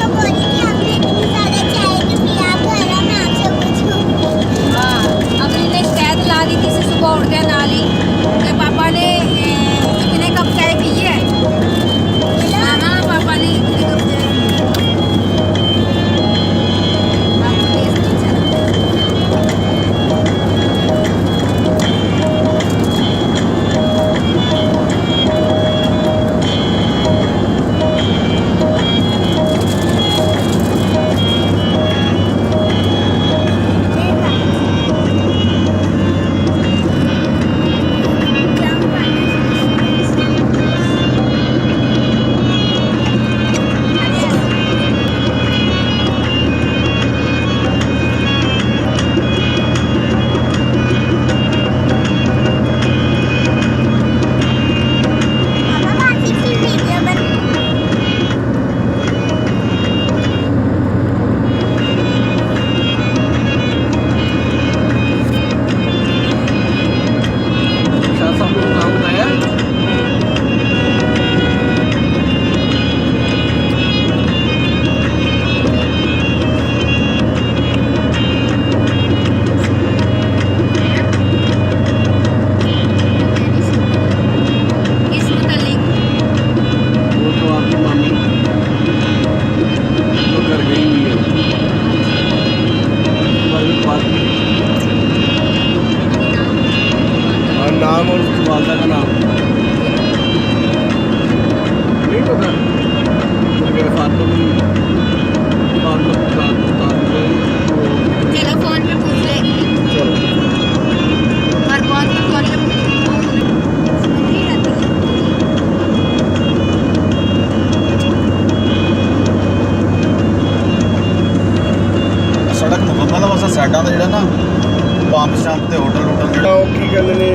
तो बोली कि हमने इतनी ज़्यादा चाय क्यों पिया, अब घर आ, मैं आपसे पूछूंगी। हाँ, अवनी ने शायद ला दी थी सुबह उठ के नाल ही कि पापा ने इतने कप चाय पी है। हाँ हाँ, पापा ने इतने कप चाय पी है। आपको टेस्ट अच्छा लगता है? पापा बाकी की वीडियो बन शायद सब लोग नाम बताया। किस मुतालिक? वो तो आपकी मामी तो घर गई हुई है, तुम्हारी बात नहीं। और नाम और उसकी वालदा का नाम नहीं पता। तो मेरे साथ तो चलो फोन पे पूछ लेगी चलो और बहुत भी फोन पे समझ नहीं आती है। सड़क मुकम्मल है, बस साइडां ਦਾ ਜਿਹੜਾ ਨਾ ਪੰਪ ਸ਼ੰਪ ਤੇ ਹੋਟਲ ਹੋਟਲ ਜਿਹੜਾ ਉਹ ਕੀ ਕਹਿੰਦੇ ਨੇ